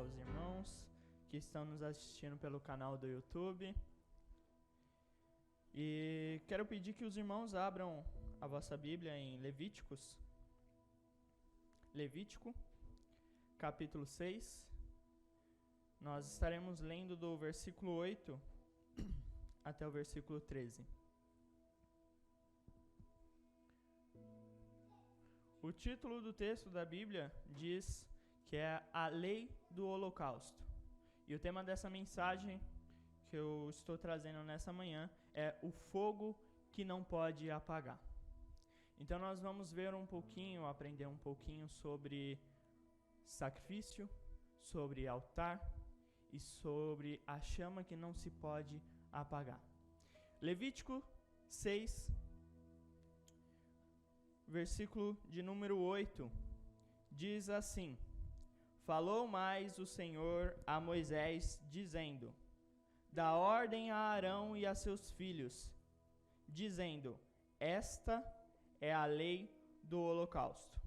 aos irmãos que estão nos assistindo pelo canal do YouTube. E quero pedir que os irmãos abram a vossa Bíblia em Levítico, capítulo 6. Nós estaremos lendo do versículo 8 até o versículo 13. O título do texto da Bíblia diz que é a lei do holocausto. E o tema dessa mensagem que eu estou trazendo nessa manhã é o fogo que não pode apagar. Então nós vamos ver um pouquinho, aprender um pouquinho sobre sacrifício, sobre altar e sobre a chama que não se pode apagar. Levítico 6, versículo de número 8, diz assim: Falou mais o Senhor a Moisés, dizendo: Dá ordem a Arão e a seus filhos, dizendo: Esta é a lei do holocausto.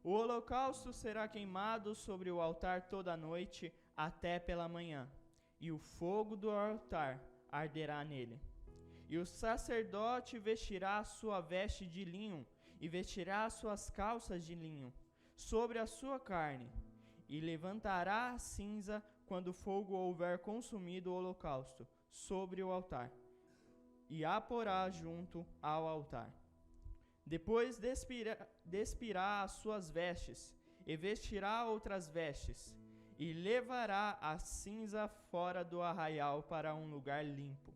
O holocausto será queimado sobre o altar toda a noite até pela manhã, e o fogo do altar arderá nele. E o sacerdote vestirá a sua veste de linho, e vestirá as suas calças de linho sobre a sua carne, e levantará a cinza quando o fogo houver consumido o holocausto sobre o altar, e a porá junto ao altar. Depois despirá as suas vestes, e vestirá outras vestes, e levará a cinza fora do arraial para um lugar limpo.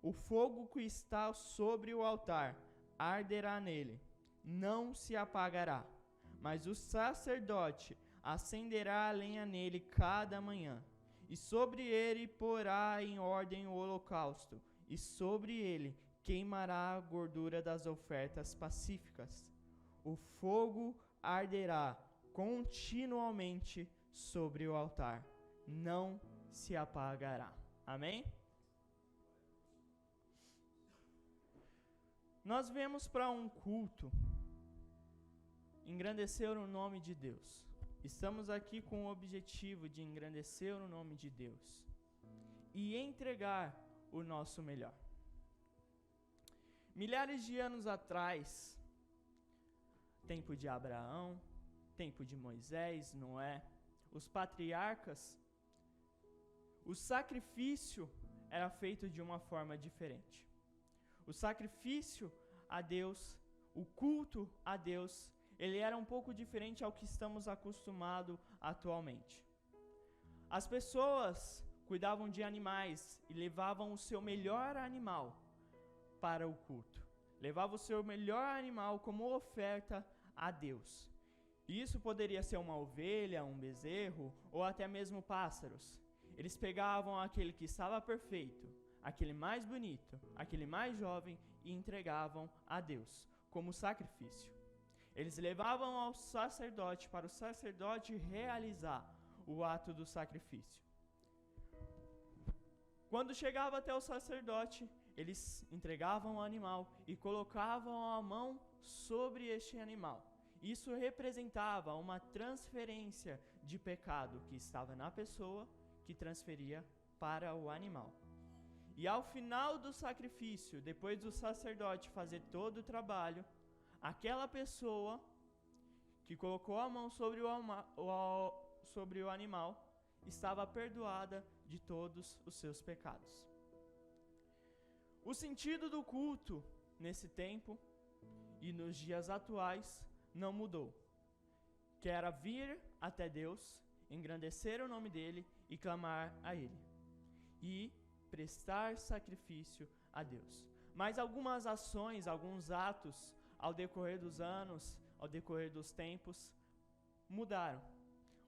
O fogo que está sobre o altar arderá nele, não se apagará, mas o sacerdote acenderá a lenha nele cada manhã, e sobre ele porá em ordem o holocausto, e sobre ele queimará a gordura das ofertas pacíficas. O fogo arderá continuamente sobre o altar, não se apagará. Amém? Nós viemos para um culto engrandecer o nome de Deus. Estamos aqui com o objetivo de engrandecer o nome de Deus e entregar o nosso melhor. Milhares de anos atrás, tempo de Abraão, tempo de Moisés, Noé, os patriarcas, o sacrifício era feito de uma forma diferente. O sacrifício a Deus, o culto a Deus, ele era um pouco diferente ao que estamos acostumados atualmente. As pessoas cuidavam de animais e levavam o seu melhor animal para o culto. Levavam o seu melhor animal como oferta a Deus. E isso poderia ser uma ovelha, um bezerro ou até mesmo pássaros. Eles pegavam aquele que estava perfeito, aquele mais bonito, aquele mais jovem e entregavam a Deus como sacrifício. Eles levavam ao sacerdote para o sacerdote realizar o ato do sacrifício. Quando chegava até o sacerdote, eles entregavam o animal e colocavam a mão sobre este animal. Isso representava uma transferência de pecado que estava na pessoa, que transferia para o animal. E ao final do sacrifício, depois do sacerdote fazer todo o trabalho, aquela pessoa que colocou a mão sobre o animal estava perdoada de todos os seus pecados. O sentido do culto nesse tempo e nos dias atuais não mudou, que era vir até Deus, engrandecer o nome dele e clamar a ele, e prestar sacrifício a Deus. Mas algumas ações, alguns atos, ao decorrer dos anos, ao decorrer dos tempos, mudaram.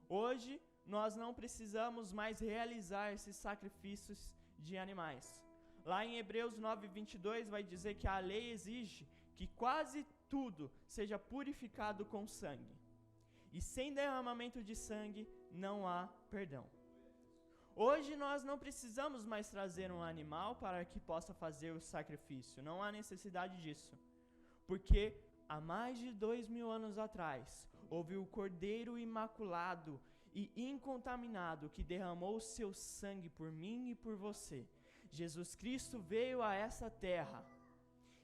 Hoje, nós não precisamos mais realizar esses sacrifícios de animais. Lá em Hebreus 9:22 vai dizer que a lei exige que quase tudo seja purificado com sangue. E sem derramamento de sangue não há perdão. Hoje nós não precisamos mais trazer um animal para que possa fazer o sacrifício. Não há necessidade disso. Porque há mais de 2000 anos atrás, houve o Cordeiro Imaculado e incontaminado que derramou o seu sangue por mim e por você. Jesus Cristo veio a essa terra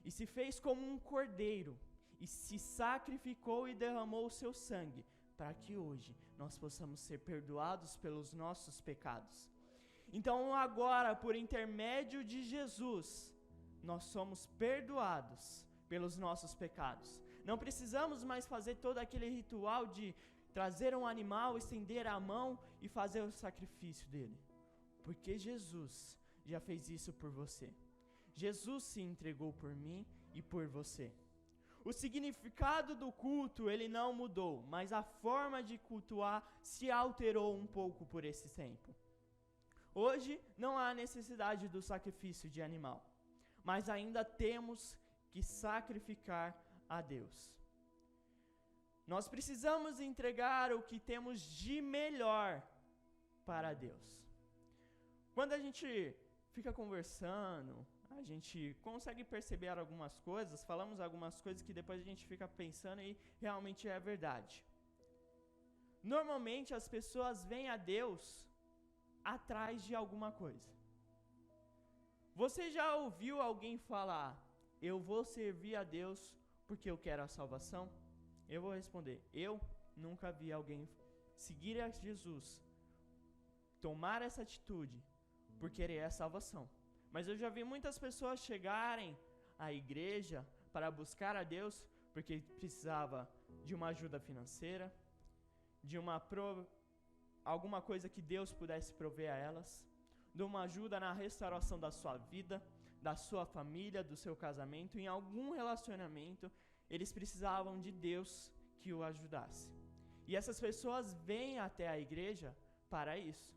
e se fez como um cordeiro e se sacrificou e derramou o seu sangue para que hoje nós possamos ser perdoados pelos nossos pecados. Então agora, por intermédio de Jesus, nós somos perdoados pelos nossos pecados. Não precisamos mais fazer todo aquele ritual de trazer um animal, estender a mão e fazer o sacrifício dele. Porque Jesus já fez isso por você. Jesus se entregou por mim e por você. O significado do culto, ele não mudou, mas a forma de cultuar se alterou um pouco por esse tempo. Hoje não há necessidade do sacrifício de animal, mas ainda temos que sacrificar a Deus. Nós precisamos entregar o que temos de melhor para Deus. Quando a gente fica conversando, a gente consegue perceber algumas coisas, falamos algumas coisas que depois a gente fica pensando e realmente é verdade. Normalmente as pessoas veem a Deus atrás de alguma coisa. Você já ouviu alguém falar, eu vou servir a Deus porque eu quero a salvação? Eu vou responder, eu nunca vi alguém seguir a Jesus, tomar essa atitude por querer a salvação. Mas eu já vi muitas pessoas chegarem à igreja para buscar a Deus porque precisava de uma ajuda financeira, de alguma coisa que Deus pudesse prover a elas, de uma ajuda na restauração da sua vida, da sua família, do seu casamento, em algum relacionamento, eles precisavam de Deus que o ajudasse. E essas pessoas vêm até a igreja para isso.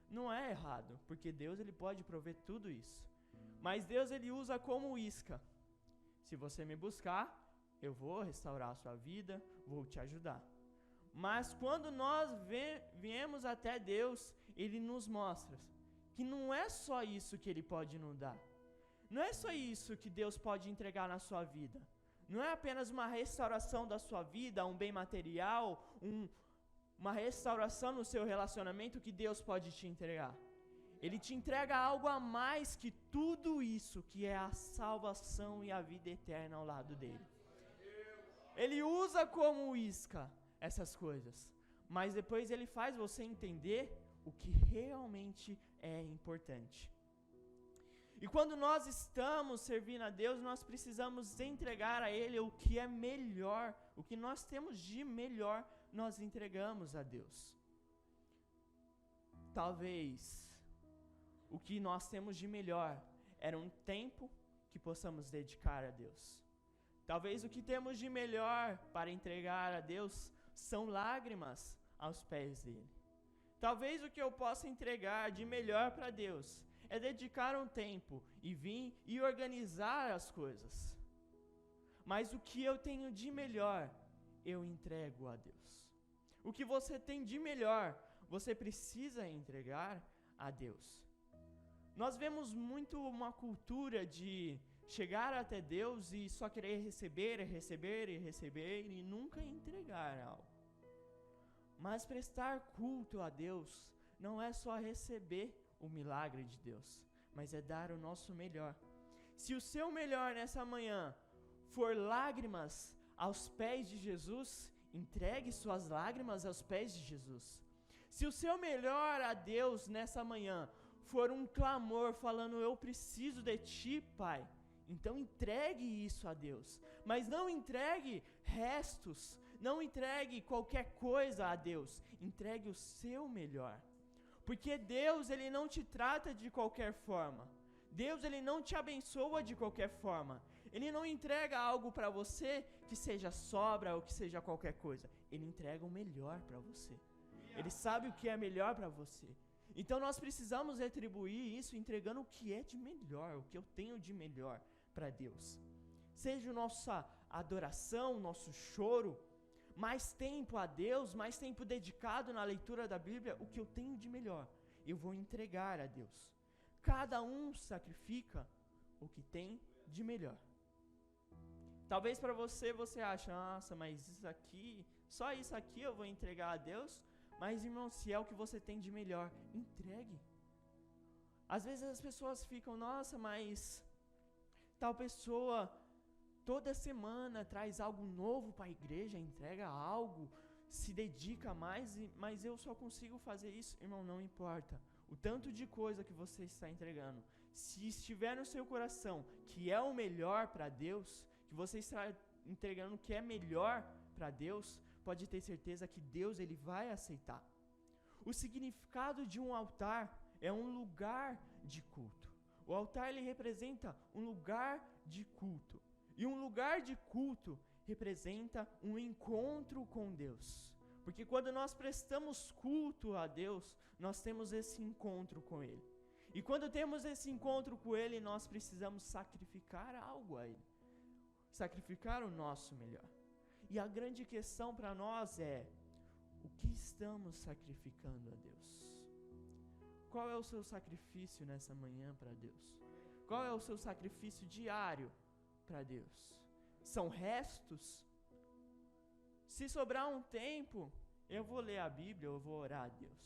Não é errado, porque Deus ele pode prover tudo isso. Mas Deus ele usa como isca. Se você me buscar, eu vou restaurar a sua vida, vou te ajudar. Mas quando nós viemos até Deus, ele nos mostra que não é só isso que ele pode nos dar. Não é só isso que Deus pode entregar na sua vida. Não é apenas uma restauração da sua vida, um bem material, uma restauração no seu relacionamento que Deus pode te entregar. Ele te entrega algo a mais que tudo isso, que é a salvação e a vida eterna ao lado dele. Ele usa como isca essas coisas, mas depois ele faz você entender o que realmente é importante. E quando nós estamos servindo a Deus, nós precisamos entregar a Ele o que é melhor, o que nós temos de melhor, nós entregamos a Deus. Talvez o que nós temos de melhor era um tempo que possamos dedicar a Deus. Talvez o que temos de melhor para entregar a Deus são lágrimas aos pés dele. Talvez o que eu possa entregar de melhor para Deus é dedicar um tempo e vir e organizar as coisas. Mas o que eu tenho de melhor, eu entrego a Deus. O que você tem de melhor, você precisa entregar a Deus. Nós vemos muito uma cultura de chegar até Deus e só querer receber, receber e receber e nunca entregar algo. Mas prestar culto a Deus não é só receber o milagre de Deus, mas é dar o nosso melhor. Se o seu melhor nessa manhã for lágrimas aos pés de Jesus, entregue suas lágrimas aos pés de Jesus. Se o seu melhor a Deus nessa manhã for um clamor falando, eu preciso de ti, Pai, então entregue isso a Deus. Mas não entregue restos, não entregue qualquer coisa a Deus, entregue o seu melhor. Porque Deus, ele não te trata de qualquer forma. Deus, ele não te abençoa de qualquer forma. Ele não entrega algo para você que seja sobra ou que seja qualquer coisa. Ele entrega o melhor para você. Ele sabe o que é melhor para você. Então nós precisamos retribuir isso entregando o que é de melhor, o que eu tenho de melhor para Deus. Seja nossa adoração, nosso choro, mais tempo a Deus, mais tempo dedicado na leitura da Bíblia, o que eu tenho de melhor, eu vou entregar a Deus. Cada um sacrifica o que tem de melhor. Talvez para você ache, nossa, mas isso aqui, só isso aqui eu vou entregar a Deus, Mas, irmão, se é o que você tem de melhor, entregue. Às vezes as pessoas ficam, nossa, mas tal pessoa toda semana traz algo novo para a igreja, entrega algo, se dedica mais, mas eu só consigo fazer isso. Irmão, não importa o tanto de coisa que você está entregando. Se estiver no seu coração que é o melhor para Deus, que você está entregando o que é melhor para Deus, pode ter certeza que Deus ele vai aceitar. O significado de um altar é um lugar de culto. O altar ele representa um lugar de culto. E um lugar de culto representa um encontro com Deus. Porque quando nós prestamos culto a Deus, nós temos esse encontro com Ele. E quando temos esse encontro com Ele, nós precisamos sacrificar algo a Ele. Sacrificar o nosso melhor. E a grande questão para nós é: o que estamos sacrificando a Deus? Qual é o seu sacrifício nessa manhã para Deus? Qual é o seu sacrifício diário para Deus? São restos? Se sobrar um tempo, eu vou ler a Bíblia, eu vou orar a Deus.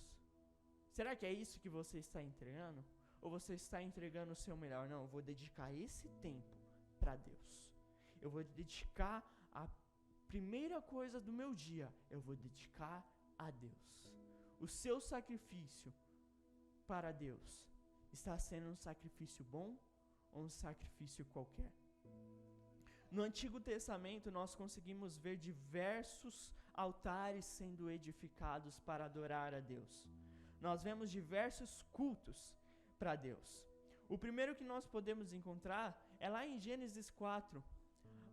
Será que é isso que você está entregando? Ou você está entregando o seu melhor? Não, eu vou dedicar esse tempo para Deus. Eu vou dedicar a primeira coisa do meu dia, eu vou dedicar a Deus. O seu sacrifício para Deus está sendo um sacrifício bom ou um sacrifício qualquer? No Antigo Testamento nós conseguimos ver diversos altares sendo edificados para adorar a Deus. Nós vemos diversos cultos para Deus. O primeiro que nós podemos encontrar é lá em Gênesis 4,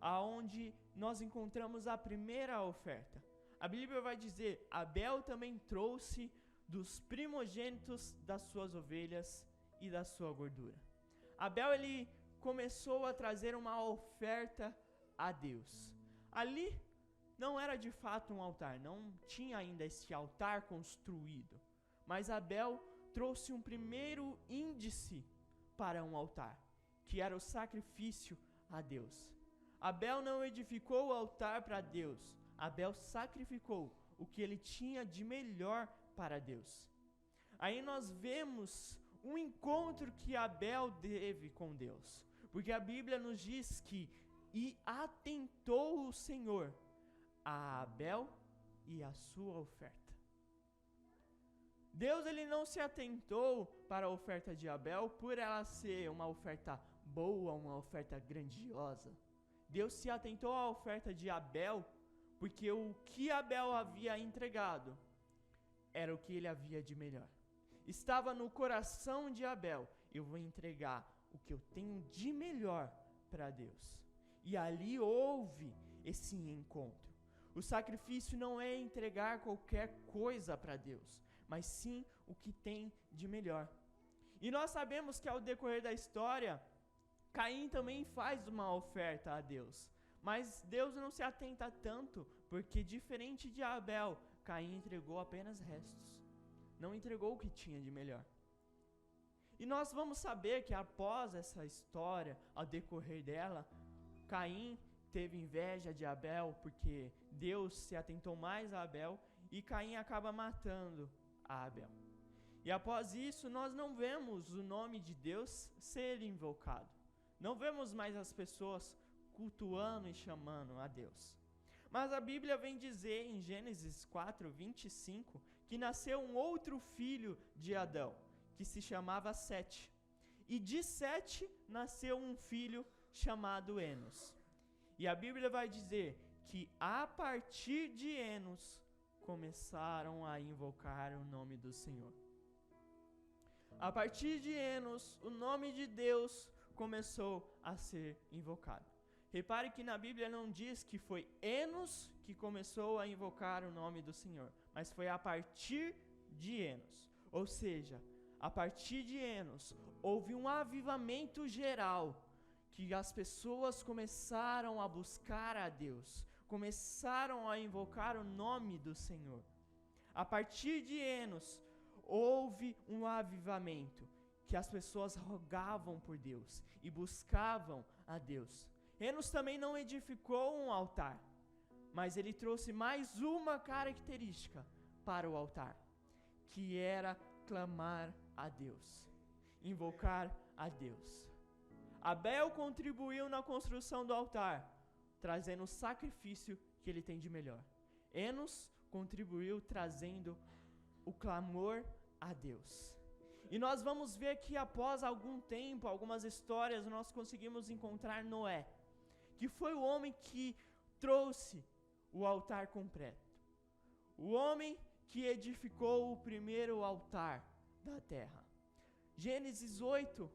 aonde nós encontramos a primeira oferta. A Bíblia vai dizer: Abel também trouxe dos primogênitos das suas ovelhas e da sua gordura. Abel ele começou a trazer uma oferta a Deus. Ali não era de fato um altar, não tinha ainda esse altar construído, mas Abel trouxe um primeiro índice para um altar, que era o sacrifício a Deus. Abel não edificou o altar para Deus, Abel sacrificou o que ele tinha de melhor para Deus. Aí nós vemos um encontro que Abel teve com Deus, porque a Bíblia nos diz que e atentou o Senhor a Abel e a sua oferta. Deus ele não se atentou para a oferta de Abel por ela ser uma oferta boa, uma oferta grandiosa. Deus se atentou à oferta de Abel porque o que Abel havia entregado era o que ele havia de melhor. Estava no coração de Abel: eu vou entregar o que eu tenho de melhor para Deus. E ali houve esse encontro. O sacrifício não é entregar qualquer coisa para Deus, mas sim o que tem de melhor. E nós sabemos que ao decorrer da história, Caim também faz uma oferta a Deus. Mas Deus não se atenta tanto, porque diferente de Abel, Caim entregou apenas restos. Não entregou o que tinha de melhor. E nós vamos saber que após essa história, ao decorrer dela, Caim teve inveja de Abel, porque Deus se atentou mais a Abel, e Caim acaba matando a Abel. E após isso, nós não vemos o nome de Deus ser invocado. Não vemos mais as pessoas cultuando e chamando a Deus. Mas a Bíblia vem dizer em Gênesis 4, 25, que nasceu um outro filho de Adão, que se chamava Sete. E de Sete nasceu um filho chamado Enos. E a Bíblia vai dizer que a partir de Enos começaram a invocar o nome do Senhor. A partir de Enos, o nome de Deus começou a ser invocado. Repare que na Bíblia não diz que foi Enos que começou a invocar o nome do Senhor, mas foi a partir de Enos. Ou seja, a partir de Enos, houve um avivamento geral, que as pessoas começaram a buscar a Deus, começaram a invocar o nome do Senhor. A partir de Enos, houve um avivamento, que as pessoas rogavam por Deus e buscavam a Deus. Enos também não edificou um altar, mas ele trouxe mais uma característica para o altar, que era clamar a Deus, invocar a Deus. Abel contribuiu na construção do altar, trazendo o sacrifício que ele tem de melhor. Enos contribuiu trazendo o clamor a Deus. E nós vamos ver que após algum tempo, algumas histórias, nós conseguimos encontrar Noé, que foi o homem que trouxe o altar completo. O homem que edificou o primeiro altar da terra. Gênesis 8,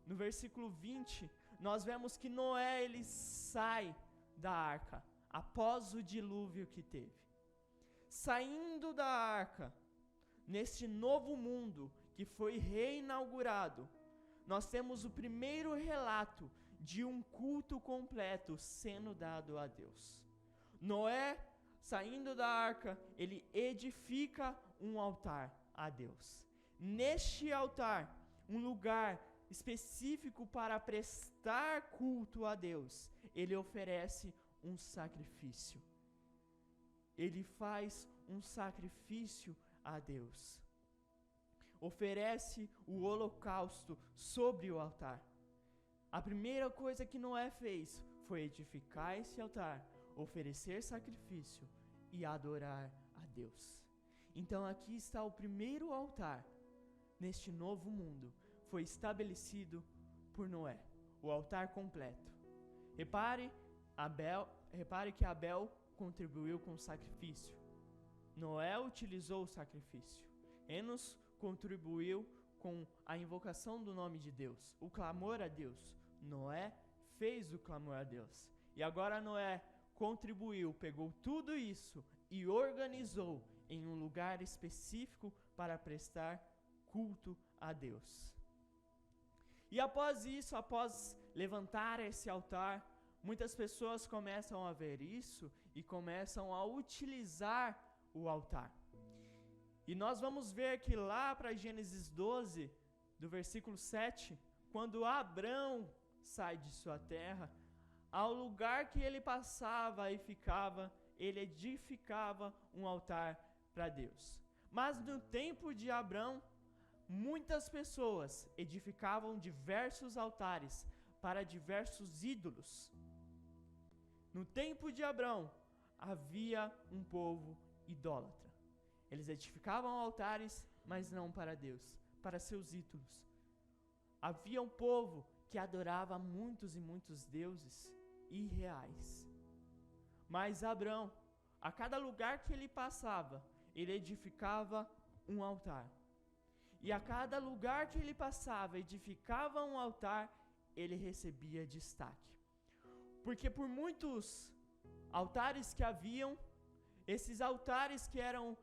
no versículo 20, nós vemos que Noé ele sai da arca após o dilúvio que teve. Saindo da arca, neste novo mundo que foi reinaugurado, nós temos o primeiro relato de um culto completo sendo dado a Deus. Noé, saindo da arca, ele edifica um altar a Deus. Neste altar, um lugar específico para prestar culto a Deus, ele oferece um sacrifício. Ele faz um sacrifício a Deus. Oferece o holocausto sobre o altar. A primeira coisa que Noé fez foi edificar esse altar, oferecer sacrifício e adorar a Deus. Então aqui está o primeiro altar neste novo mundo. Foi estabelecido por Noé, o altar completo. Repare que Abel contribuiu com o sacrifício. Noé utilizou o sacrifício. Enos contribuiu com a invocação do nome de Deus, o clamor a Deus. Noé fez o clamor a Deus. E agora Noé contribuiu, pegou tudo isso e organizou em um lugar específico para prestar culto a Deus. E após isso, após levantar esse altar, muitas pessoas começam a ver isso e começam a utilizar o altar. E nós vamos ver que lá para Gênesis 12, do versículo 7, quando Abrão sai de sua terra, ao lugar que ele passava e ficava, ele edificava um altar para Deus. Mas no tempo de Abrão, muitas pessoas edificavam diversos altares para diversos ídolos. No tempo de Abrão, havia um povo idólatra. Eles edificavam altares, mas não para Deus, para seus ídolos. Havia um povo que adorava muitos e muitos deuses irreais. Mas Abrão, a cada lugar que ele passava, ele edificava um altar. E a cada lugar que ele passava, edificava um altar, ele recebia destaque. Porque por muitos altares que haviam, esses altares que eram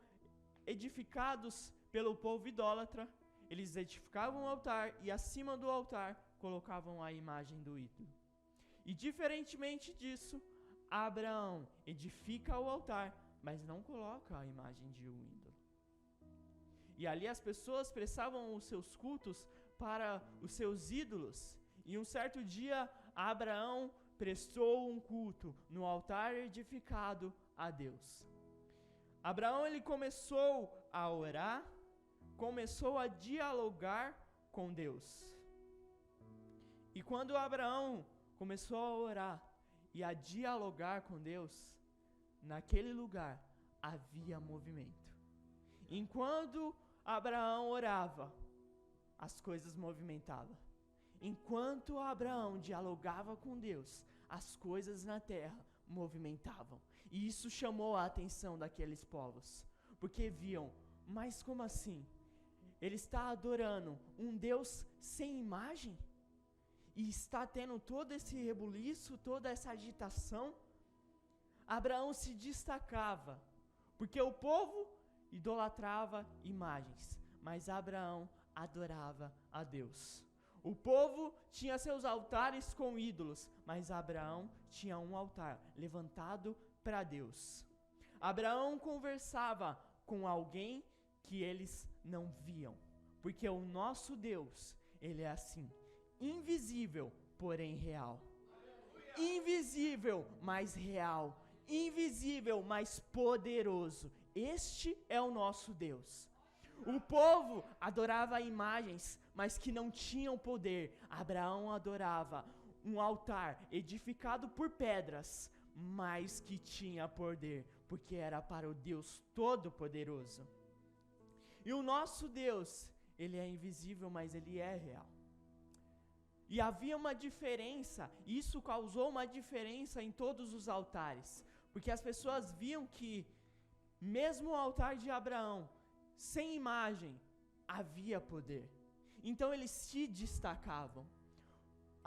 edificados pelo povo idólatra, eles edificavam um altar e acima do altar colocavam a imagem do ídolo. E diferentemente disso, Abraão edifica o altar, mas não coloca a imagem de um ídolo. E ali as pessoas prestavam os seus cultos para os seus ídolos. E um certo dia, Abraão prestou um culto no altar edificado a Deus. Abraão ele começou a orar, começou a dialogar com Deus. E quando Abraão começou a orar e a dialogar com Deus, naquele lugar havia movimento. Enquanto Abraão orava, as coisas movimentavam. Enquanto Abraão dialogava com Deus, as coisas na terra movimentavam. E isso chamou a atenção daqueles povos, porque viam, mas como assim? Ele está adorando um Deus sem imagem? E está tendo todo esse rebuliço, toda essa agitação? Abraão se destacava, porque o povo idolatrava imagens, mas Abraão adorava a Deus. O povo tinha seus altares com ídolos, mas Abraão tinha um altar levantado para Deus. Abraão conversava com alguém que eles não viam, porque o nosso Deus, ele é assim, invisível, porém real. Invisível, mas real. Invisível, mas poderoso. este é o nosso Deus. O povo adorava imagens, mas que não tinham poder. Abraão adorava um altar edificado por pedras, mas que tinha poder, porque era para o Deus Todo-Poderoso. E o nosso Deus, ele é invisível, mas ele é real. E havia uma diferença, isso causou uma diferença em todos os altares, porque as pessoas viam que, mesmo o altar de Abraão, sem imagem, havia poder. Então eles se destacavam.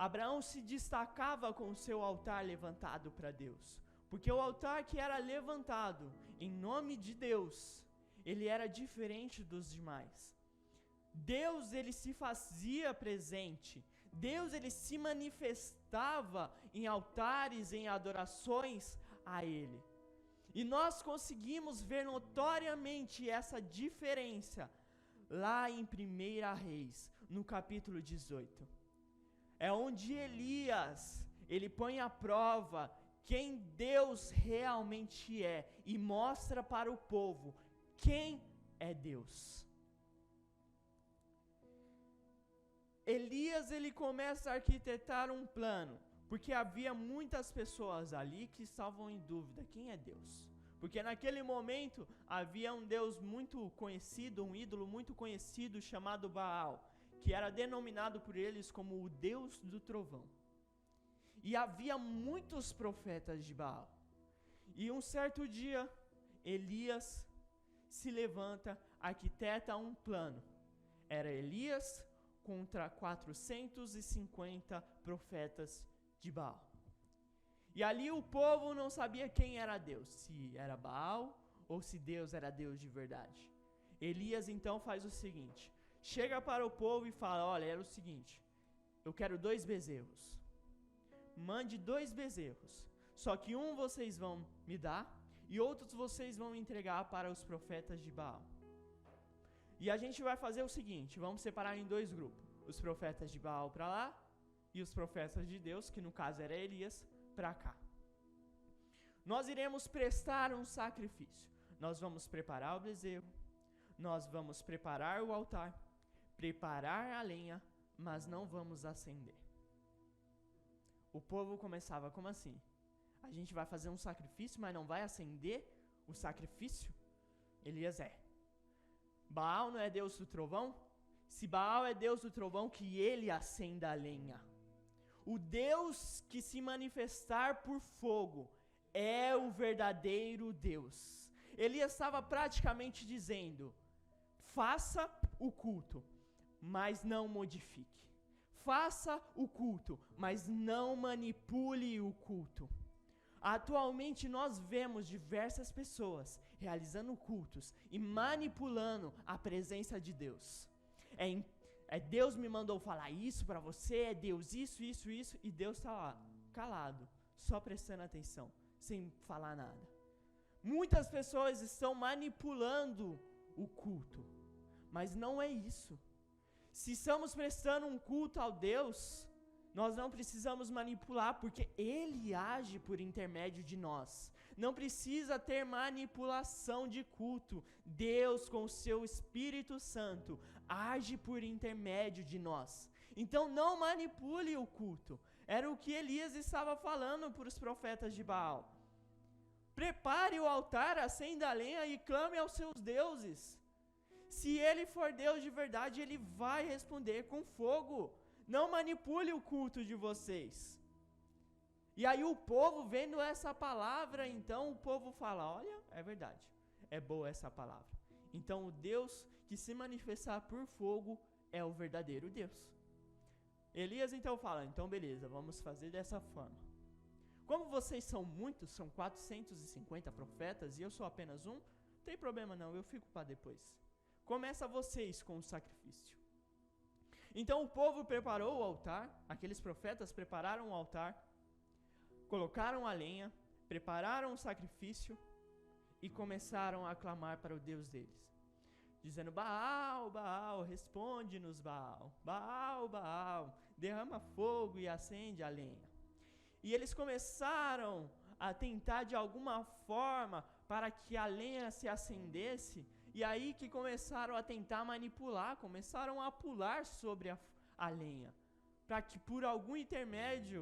Abraão se destacava com o seu altar levantado para Deus, porque o altar que era levantado em nome de Deus, ele era diferente dos demais. Deus, ele se fazia presente. Deus, ele se manifestava em altares, em adorações a ele. E nós conseguimos ver notoriamente essa diferença lá em 1 Reis, no capítulo 18. É onde Elias, ele põe à prova quem Deus realmente é e mostra para o povo quem é Deus. Elias, ele começa a arquitetar um plano, porque havia muitas pessoas ali que estavam em dúvida, quem é Deus? Porque naquele momento havia um Deus muito conhecido, um ídolo muito conhecido chamado Baal, que era denominado por eles como o Deus do trovão. E havia muitos profetas de Baal. E um certo dia, Elias se levanta, arquiteta um plano. Era Elias contra 450 profetas de Baal. E ali o povo não sabia quem era Deus, se era Baal ou se Deus era Deus de verdade. Elias então faz o seguinte, chega para o povo e fala, olha, era o seguinte, eu quero 2 bezerros, mande 2 bezerros, só que um vocês vão me dar e outros vocês vão entregar para os profetas de Baal. E a gente vai fazer o seguinte, vamos separar em 2 grupos, os profetas de Baal para lá e os profetas de Deus, que no caso era Elias, para cá. Nós iremos prestar um sacrifício. Nós vamos preparar o bezerro, nós vamos preparar o altar, preparar a lenha, mas não vamos acender. O povo começava, como assim? A gente vai fazer um sacrifício, mas não vai acender o sacrifício? Elias Baal não é Deus do trovão? Se Baal é Deus do trovão, que ele acenda a lenha. O Deus que se manifestar por fogo é o verdadeiro Deus. Elias estava praticamente dizendo, faça o culto, mas não modifique. Faça o culto, mas não manipule o culto. Atualmente nós vemos diversas pessoas realizando cultos e manipulando a presença de Deus. Deus me mandou falar isso para você, é Deus isso, e Deus está lá, calado, só prestando atenção, sem falar nada. Muitas pessoas estão manipulando o culto, mas não é isso. Se estamos prestando um culto ao Deus, nós não precisamos manipular, porque Ele age por intermédio de nós. Não precisa ter manipulação de culto. Deus, com o seu Espírito Santo, age por intermédio de nós. Então não manipule o culto. Era o que Elias estava falando para os profetas de Baal. Prepare o altar, acenda a lenha e clame aos seus deuses. Se ele for Deus de verdade, ele vai responder com fogo. Não manipule o culto de vocês. E aí o povo, vendo essa palavra, então o povo fala, olha, é verdade, é boa essa palavra. Então o Deus que se manifestar por fogo é o verdadeiro Deus. Elias então fala, então beleza, vamos fazer dessa forma. Como vocês são muitos, são 450 profetas e eu sou apenas um, não tem problema não, eu fico para depois. Começa vocês com o sacrifício. Então o povo preparou o altar, aqueles profetas prepararam o altar, colocaram a lenha, prepararam o sacrifício e começaram a clamar para o Deus deles, dizendo, Baal, Baal, responde-nos, Baal, Baal, Baal, derrama fogo e acende a lenha. E eles começaram a tentar de alguma forma para que a lenha se acendesse, e aí que começaram a tentar manipular, começaram a pular sobre a lenha, para que por algum intermédio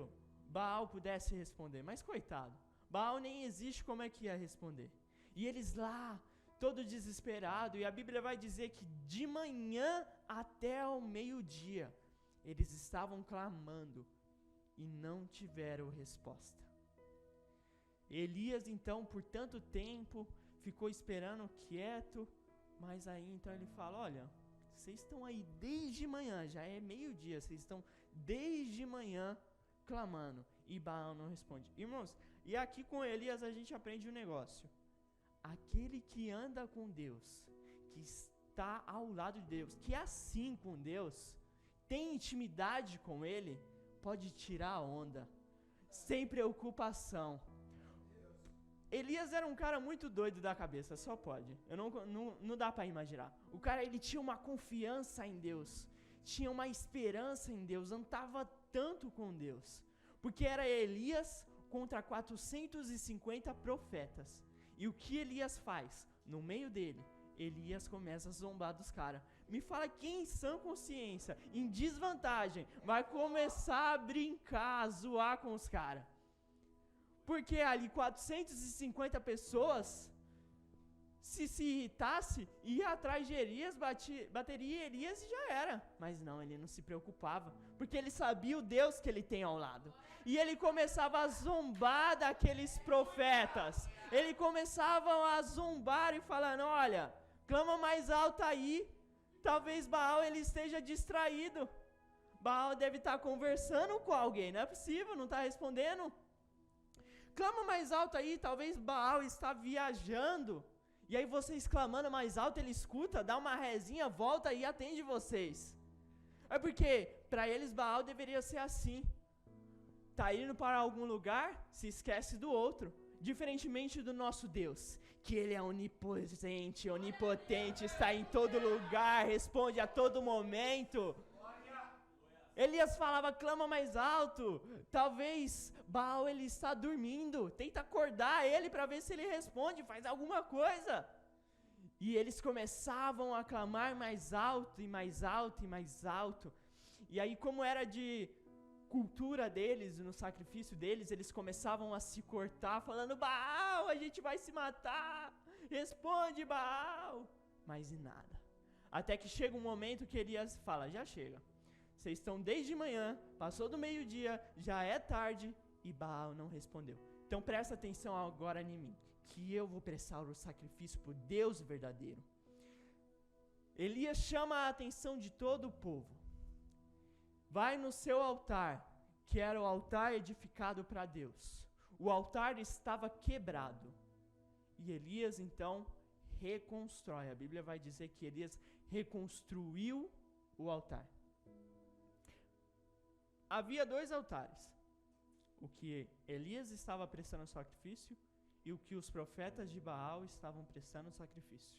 Baal pudesse responder. Mas coitado, Baal nem existe, como é que ia responder? E eles lá, todo desesperado, e a Bíblia vai dizer que de manhã até ao meio-dia, eles estavam clamando e não tiveram resposta. Elias então, por tanto tempo, ficou esperando quieto, mas aí então ele fala, olha, vocês estão aí desde manhã, já é meio-dia, vocês estão desde manhã clamando, e Baal não responde. Irmãos, e aqui com Elias a gente aprende um negócio. Aquele que anda com Deus, que está ao lado de Deus, que é assim com Deus, tem intimidade com Ele, pode tirar a onda, sem preocupação. Elias era um cara muito doido da cabeça, só pode. Não dá para imaginar. O cara, ele tinha uma confiança em Deus, tinha uma esperança em Deus, andava tanto com Deus, porque era Elias contra 450 profetas. E o que Elias faz? No meio dele, Elias começa a zombar dos caras. Me fala quem em sã consciência, em desvantagem, vai começar a brincar, a zoar com os caras. Porque ali 450 pessoas, se irritasse, ia atrás de Elias, bateria Elias e já era. Mas não, ele não se preocupava, porque ele sabia o Deus que ele tem ao lado. E ele começava a zombar daqueles profetas. Ele começava a zombar e falando, olha, clama mais alto aí, talvez Baal ele esteja distraído. Baal deve estar conversando com alguém, não é possível, não está respondendo. Clama mais alto aí, talvez Baal está viajando. E aí vocês clamando mais alto, ele escuta, dá uma rezinha, volta e atende vocês. É porque, para eles, Baal deveria ser assim. Está indo para algum lugar, se esquece do outro. Diferentemente do nosso Deus, que Ele é onipresente, onipotente, está em todo lugar, responde a todo momento. Elias falava, clama mais alto. Talvez Baal ele está dormindo, tenta acordar ele para ver se ele responde, faz alguma coisa. E eles começavam a clamar mais alto e mais alto e mais alto. E aí, como era de cultura deles, no sacrifício deles, eles começavam a se cortar, falando, Baal, a gente vai se matar, responde Baal. Mas e nada. Até que chega um momento que Elias fala, já chega. Vocês estão desde manhã, passou do meio-dia, já é tarde, e Baal não respondeu. Então presta atenção agora em mim, que eu vou prestar o sacrifício por Deus verdadeiro. Elias chama a atenção de todo o povo. Vai no seu altar, que era o altar edificado para Deus. O altar estava quebrado. E Elias então reconstrói. A Bíblia vai dizer que Elias reconstruiu o altar. Havia dois altares. O que Elias estava prestando sacrifício e o que os profetas de Baal estavam prestando sacrifício.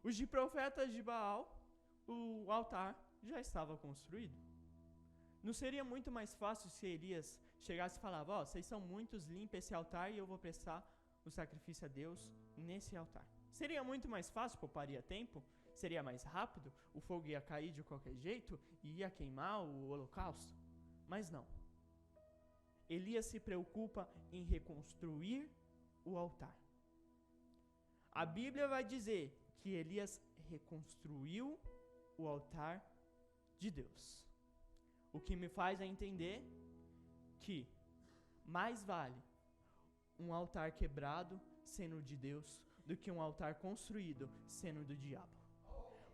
Os de profetas de Baal, o altar já estava construído. Não seria muito mais fácil se Elias chegasse e falava, vocês são muitos, limpa esse altar e eu vou prestar o sacrifício a Deus nesse altar. Seria muito mais fácil, pouparia tempo, seria mais rápido, o fogo ia cair de qualquer jeito e ia queimar o holocausto. Mas não. Elias se preocupa em reconstruir o altar. A Bíblia vai dizer que Elias reconstruiu o altar de Deus. O que me faz entender que mais vale um altar quebrado sendo de Deus do que um altar construído sendo do diabo.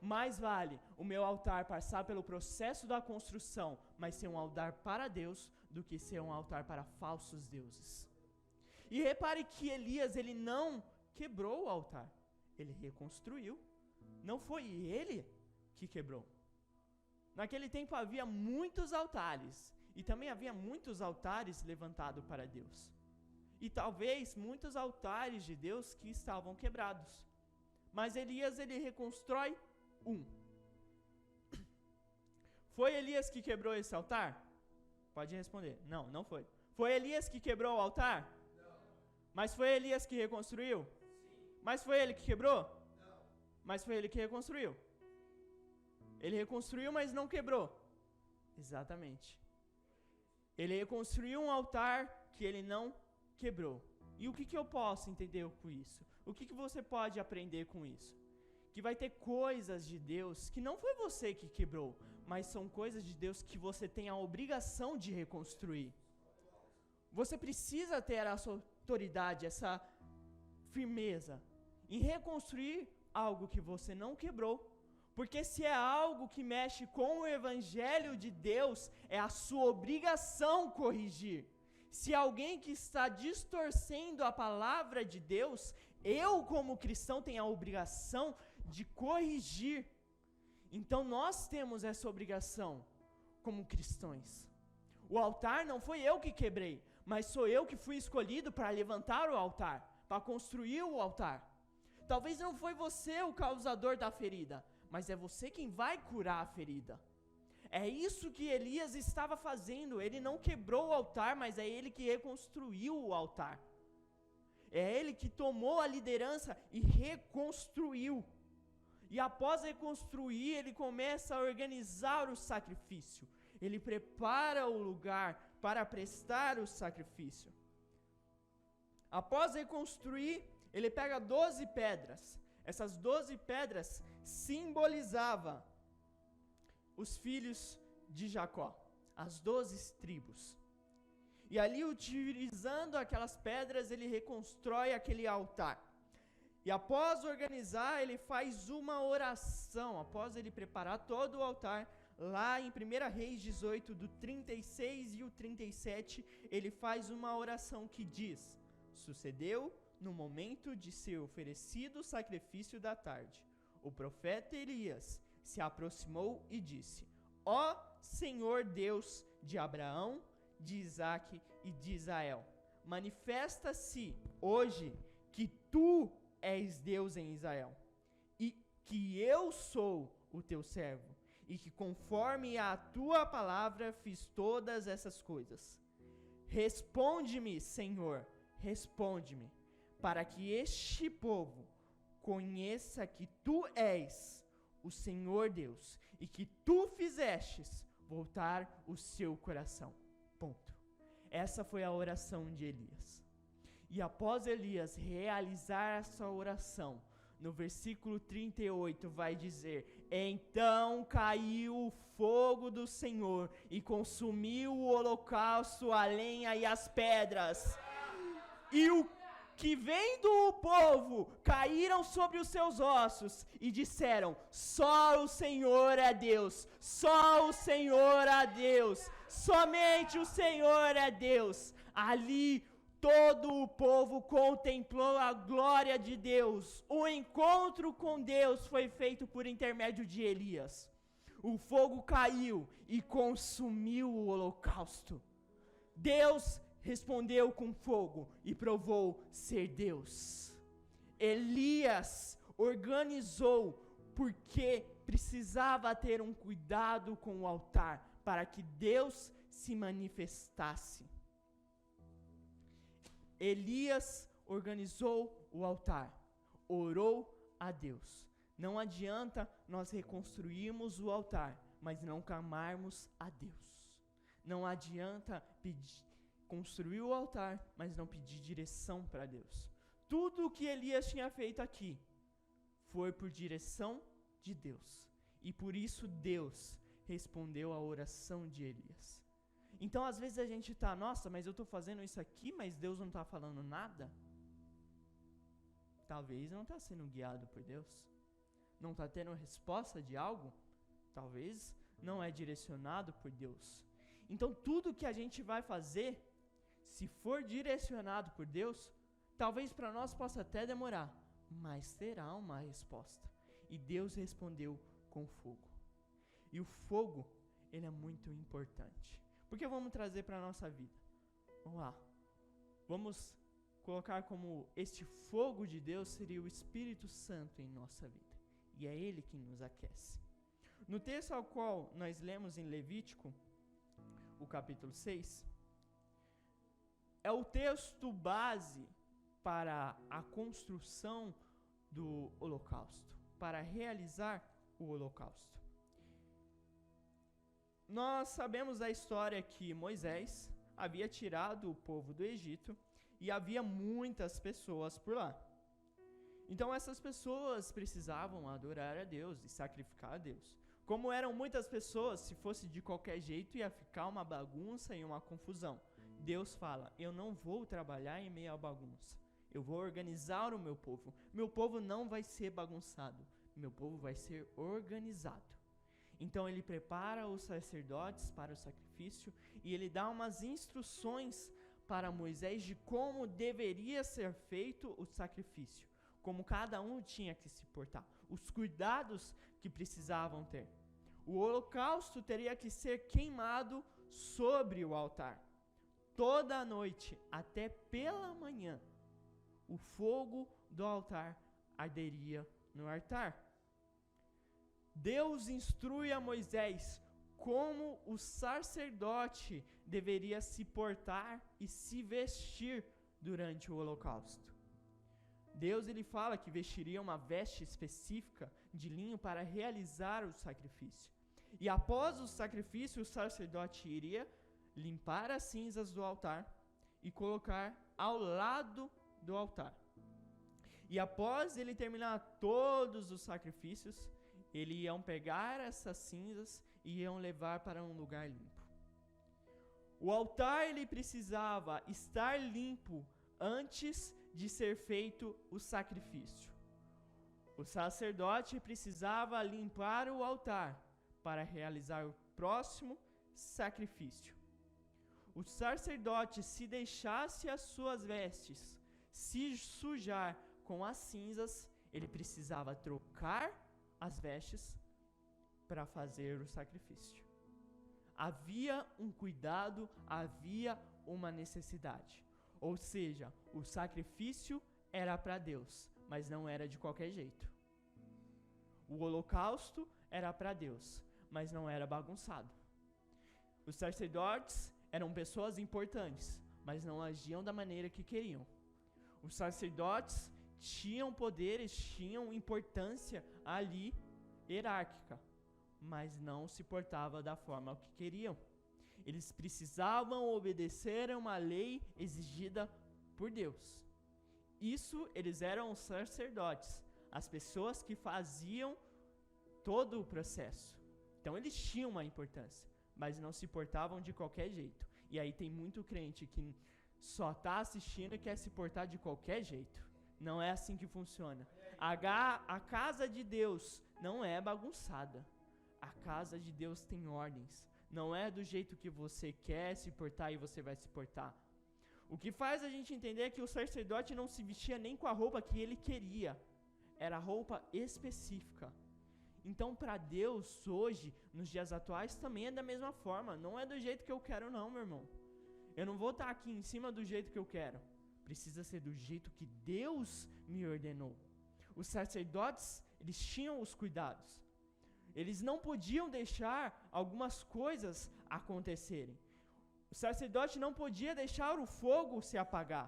Mais vale o meu altar passar pelo processo da construção, mas ser um altar para Deus, do que ser um altar para falsos deuses. E repare que Elias, ele não quebrou o altar, ele reconstruiu. Não foi ele que quebrou. Naquele tempo havia muitos altares, e também havia muitos altares levantados para Deus. E talvez muitos altares de Deus que estavam quebrados. Mas Elias, ele reconstrói um. Foi Elias que quebrou esse altar? Pode responder. Não, não foi. Foi Elias que quebrou o altar? Não. Mas foi Elias que reconstruiu? Mas foi ele que quebrou? Mas foi ele que reconstruiu. Ele reconstruiu, mas não quebrou. Exatamente. Ele reconstruiu um altar que ele não quebrou. E o que eu posso entender com isso? O que você pode aprender com isso? Que vai ter coisas de Deus que não foi você que quebrou, mas são coisas de Deus que você tem a obrigação de reconstruir. Você precisa ter essa autoridade, essa firmeza em reconstruir algo que você não quebrou. Porque se é algo que mexe com o Evangelho de Deus, é a sua obrigação corrigir. Se alguém que está distorcendo a palavra de Deus, eu como cristão tenho a obrigação de corrigir. Então nós temos essa obrigação como cristãos. O altar não foi eu que quebrei, mas sou eu que fui escolhido para levantar o altar, para construir o altar. Talvez não foi você o causador da ferida, mas é você quem vai curar a ferida. É isso que Elias estava fazendo. Ele não quebrou o altar, mas é ele que reconstruiu o altar. É ele que tomou a liderança e reconstruiu. E após reconstruir, ele começa a organizar o sacrifício. Ele prepara o lugar para prestar o sacrifício. Após reconstruir, ele pega 12 pedras. Essas 12 pedras simbolizavam os filhos de Jacó, as 12 tribos. E ali, utilizando aquelas pedras, ele reconstrói aquele altar. E após organizar, ele faz uma oração. Após ele preparar todo o altar, lá em 1 Reis 18, do 36 e o 37, ele faz uma oração que diz: sucedeu no momento de ser oferecido o sacrifício da tarde, o profeta Elias se aproximou e disse: ó Senhor Deus de Abraão, de Isaque e de Israel, manifesta-se hoje que tu és Deus em Israel, e que eu sou o teu servo, e que conforme a tua palavra fiz todas essas coisas. Responde-me, Senhor, responde-me, para que este povo conheça que tu és o Senhor Deus, e que tu fizestes voltar o seu coração. Ponto. Essa foi a oração de Elias. E após Elias realizar essa oração, no versículo 38 vai dizer: então caiu o fogo do Senhor e consumiu o holocausto, a lenha e as pedras. E o que vendo o povo caíram sobre os seus ossos e disseram: só o Senhor é Deus, só o Senhor é Deus, somente o Senhor é Deus. Ali todo o povo contemplou a glória de Deus. O encontro com Deus foi feito por intermédio de Elias. O fogo caiu e consumiu o holocausto. Deus respondeu com fogo e provou ser Deus. Elias organizou porque precisava ter um cuidado com o altar para que Deus se manifestasse. Elias organizou o altar, orou a Deus. Não adianta nós reconstruirmos o altar, mas não clamarmos a Deus. Não adianta construir o altar, mas não pedir direção para Deus. Tudo o que Elias tinha feito aqui foi por direção de Deus. E por isso Deus respondeu a oração de Elias. Então, às vezes a gente está: nossa, mas eu estou fazendo isso aqui, mas Deus não está falando nada. Talvez não está sendo guiado por Deus. Não está tendo resposta de algo. Talvez não é direcionado por Deus. Então, tudo que a gente vai fazer, se for direcionado por Deus, talvez para nós possa até demorar, mas terá uma resposta. E Deus respondeu com fogo. E o fogo, ele é muito importante. Porque vamos trazer para a nossa vida. Vamos lá. Vamos colocar como este fogo de Deus seria o Espírito Santo em nossa vida. E é Ele que nos aquece. No texto ao qual nós lemos em Levítico, o capítulo 6, é o texto base para a construção do holocausto, para realizar o holocausto. Nós sabemos a história que Moisés havia tirado o povo do Egito e havia muitas pessoas por lá. Então essas pessoas precisavam adorar a Deus e sacrificar a Deus. Como eram muitas pessoas, se fosse de qualquer jeito ia ficar uma bagunça e uma confusão. Deus fala: eu não vou trabalhar em meio à bagunça. Eu vou organizar o meu povo. Meu povo não vai ser bagunçado. Meu povo vai ser organizado. Então ele prepara os sacerdotes para o sacrifício e ele dá umas instruções para Moisés de como deveria ser feito o sacrifício, como cada um tinha que se portar, os cuidados que precisavam ter. O holocausto teria que ser queimado sobre o altar. Toda a noite, até pela manhã, o fogo do altar arderia no altar. Deus instrui a Moisés como o sacerdote deveria se portar e se vestir durante o holocausto. Deus ele fala que vestiria uma veste específica de linho para realizar o sacrifício. E após o sacrifício, o sacerdote iria limpar as cinzas do altar e colocar ao lado do altar. E após ele terminar todos os sacrifícios, eles iam pegar essas cinzas e iam levar para um lugar limpo. O altar ele precisava estar limpo antes de ser feito o sacrifício. O sacerdote precisava limpar o altar para realizar o próximo sacrifício. O sacerdote, se deixasse as suas vestes se sujar com as cinzas, ele precisava trocar as vestes para fazer o sacrifício. Havia um cuidado, havia uma necessidade. Ou seja, o sacrifício era para Deus, mas não era de qualquer jeito. O holocausto era para Deus, mas não era bagunçado. Os sacerdotes eram pessoas importantes, mas não agiam da maneira que queriam. Os sacerdotes tinham poderes, tinham importância ali hierárquica, mas não se portava da forma que queriam. Eles precisavam obedecer a uma lei exigida por Deus. Isso, eles eram os sacerdotes, as pessoas que faziam todo o processo. Então eles tinham uma importância, mas não se portavam de qualquer jeito. E aí tem muito crente que só está assistindo e quer se portar de qualquer jeito. Não é assim que funciona. A casa de Deus não é bagunçada. A casa de Deus tem ordens. Não é do jeito que você quer se portar e você vai se portar. O que faz a gente entender é que o sacerdote não se vestia nem com a roupa que ele queria. Era roupa específica. Então, para Deus, hoje, nos dias atuais, também é da mesma forma. Não é do jeito que eu quero não, meu irmão. Eu não vou estar aqui em cima do jeito que eu quero. Precisa ser do jeito que Deus me ordenou. Os sacerdotes, eles tinham os cuidados. Eles não podiam deixar algumas coisas acontecerem. O sacerdote não podia deixar o fogo se apagar.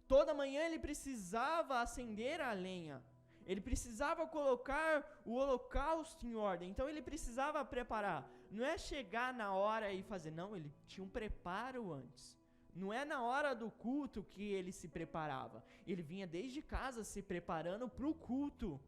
Toda manhã ele precisava acender a lenha. Ele precisava colocar o holocausto em ordem. Então ele precisava preparar. Não é chegar na hora e fazer. Não, ele tinha um preparo antes. Não é na hora do culto que ele se preparava. Ele vinha desde casa se preparando para o culto.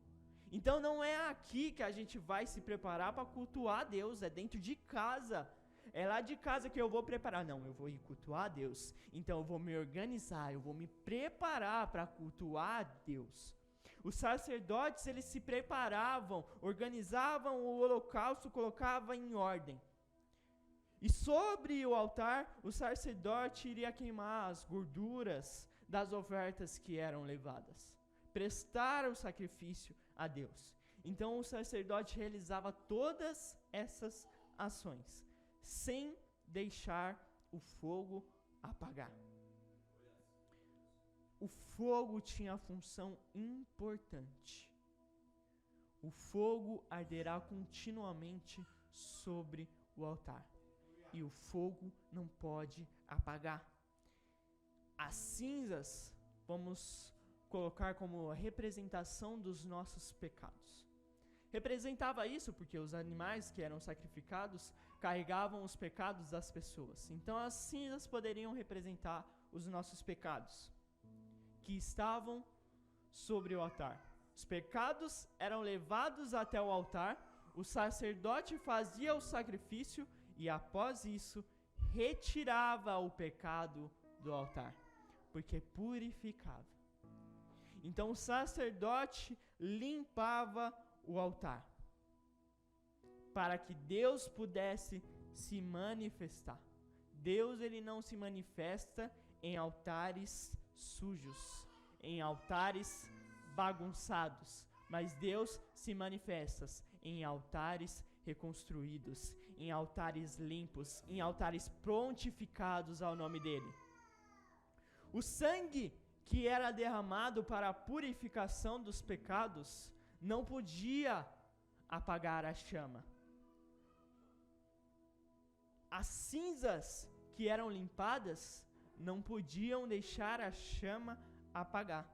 Então não é aqui que a gente vai se preparar para cultuar a Deus. É dentro de casa. É lá de casa que eu vou preparar. Não, eu vou ir cultuar a Deus. Então eu vou me organizar. Eu vou me preparar para cultuar a Deus. Os sacerdotes, eles se preparavam, organizavam o holocausto, colocavam em ordem. E sobre o altar, o sacerdote iria queimar as gorduras das ofertas que eram levadas. Prestar o sacrifício a Deus. Então o sacerdote realizava todas essas ações, sem deixar o fogo apagar. O fogo tinha função importante. O fogo arderá continuamente sobre o altar. E o fogo não pode apagar. As cinzas vamos colocar como representação dos nossos pecados. Representava isso porque os animais que eram sacrificados carregavam os pecados das pessoas. Então as cinzas poderiam representar os nossos pecados que estavam sobre o altar. Os pecados eram levados até o altar, o sacerdote fazia o sacrifício e após isso retirava o pecado do altar, porque purificava. Então o sacerdote limpava o altar, para que Deus pudesse se manifestar. Deus, ele não se manifesta em altares sujos, em altares bagunçados, mas Deus se manifesta em altares reconstruídos, em altares limpos, em altares prontificados ao nome dele. O sangue que era derramado para a purificação dos pecados não podia apagar a chama. As cinzas que eram limpadas não podiam deixar a chama apagar.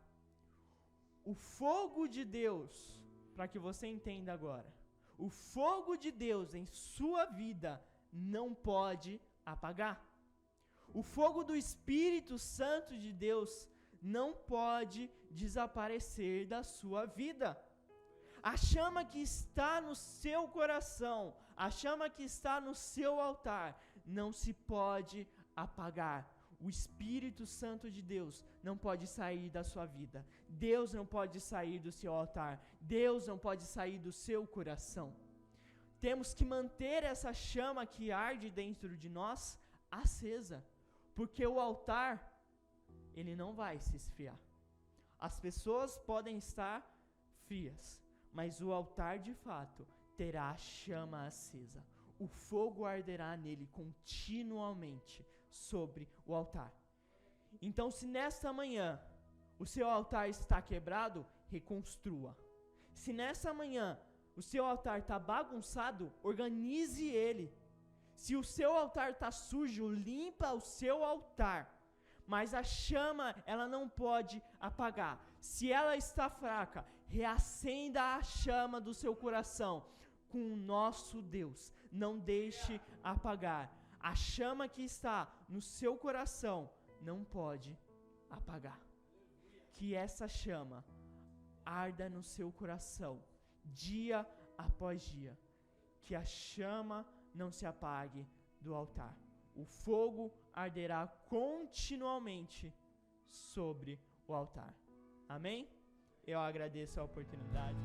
O fogo de Deus, para que você entenda agora, o fogo de Deus em sua vida não pode apagar. O fogo do Espírito Santo de Deus não pode desaparecer da sua vida. A chama que está no seu coração, a chama que está no seu altar, não se pode apagar. O Espírito Santo de Deus não pode sair da sua vida. Deus não pode sair do seu altar. Deus não pode sair do seu coração. Temos que manter essa chama que arde dentro de nós acesa, porque o altar, ele não vai se esfriar. As pessoas podem estar frias, mas o altar de fato terá a chama acesa. O fogo arderá nele continuamente sobre o altar. Então, se nesta manhã o seu altar está quebrado, reconstrua. Se nessa manhã o seu altar está bagunçado, organize ele. Se o seu altar está sujo, limpa o seu altar. Mas a chama, ela não pode apagar. Se ela está fraca, reacenda a chama do seu coração com o nosso Deus. Não deixe apagar. A chama que está no seu coração não pode apagar. Que essa chama arda no seu coração, dia após dia. Que a chama não se apague do altar. O fogo arderá continuamente sobre o altar. Amém? Eu agradeço a oportunidade.